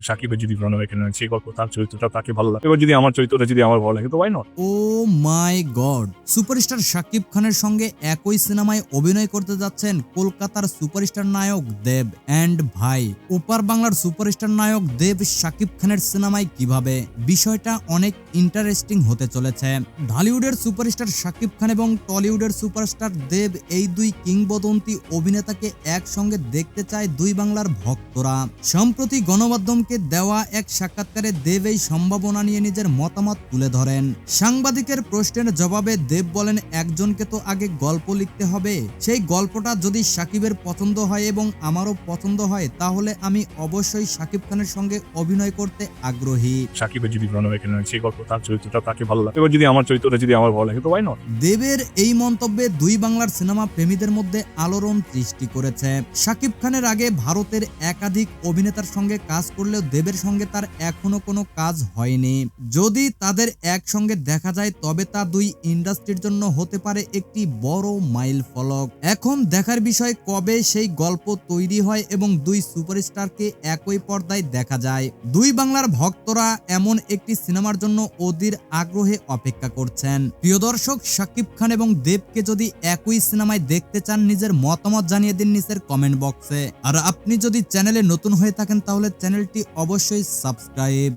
সাকিবের যদি রণবীর এখানে সেই গল্প তার চরিত্রটা তাকে ভালো লাগে, এবার যদি আমার চরিত্রটা যদি আমার ভালো লাগে তো why not. Oh my god, superstar Shakib খানের সঙ্গে একই সিনেমায় অভিনয় করতে যাচ্ছেন কলকাতার সুপারস্টার নায়ক দেব অ্যান্ড ভাই। ওপার বাংলার সুপারস্টার নায়ক দেব শাকিব খানের সিনেমায় কিভাবে, বিষয়টা অনেক ইন্টারেস্টিং হতে চলেছে। ঢালিউডের সুপারস্টার শাকিব খান এবং টলিউডের সুপারস্টার দেব, এই দুই কিংবদন্তি অভিনেতাকে একসঙ্গে দেখতে চায় দুই বাংলার ভক্তরা। সম্প্রতি গণমাধ্যমকে দেওয়া এক সাক্ষাৎকারে দেব এই সম্ভাবনা নিয়ে নিজের মতামত তুলে ধরেন। সাংবাদিকের প্রশ্নের জবাবে দেব বলেন, একজনকে তো আগে গল্প লিখতে হবে, সেই গল্পটা যদি সাকিবের পছন্দ হয় এবং আমারও পছন্দ হয় তাহলে আমি অবশ্যই শাকিব খানের সঙ্গে অভিনয় করতে আগ্রহী। সাকিবের যদি রণবীর এখানে সেই গল্প তার চরিত্রটা তাকে ভালো লাগে, এবার যদি আমার চরিত্রটা যদি আমার ভালো লাগে তো ওয়াই নট। দেবের এই মন্তব্যে দুই বাংলার সিনেমা প্রেমীদের মধ্যে আলোড়ন সৃষ্টি করেছে। শাকিব খানের আগে ভারতের একাধিক অভিনেতার সঙ্গে কাজ করলেও দেবের সঙ্গে তার এখনো কোনো কাজ হয়নি। যদি তাদের একসঙ্গে দেখা যায় তবে তা দুই ইন্ডাস্ট্রির জন্য হতে পারে একটি বড় মাইল ফলক। এখন দেখার বিষয় কবে সেই গল্প তৈরি হয় এবং দুই সুপারস্টারকে একই পর্দায় দেখা যায়। দুই বাংলার ভক্তরা এমন একটি সিনেমার জন্য অধীর আগ্রহে অপেক্ষা করছেন। প্রিয় দর্শক, শাকিব খান এবং দেবকে যদি একই সিনেমায় দেখতে চান নিজের মতামত জানিয়ে দিন নিচের কমেন্ট বক্সে। আর আপনি যদি চ্যানেলে নতুন হয়ে থাকেন তাহলে চ্যানেলটি অবশ্যই সাবস্ক্রাইব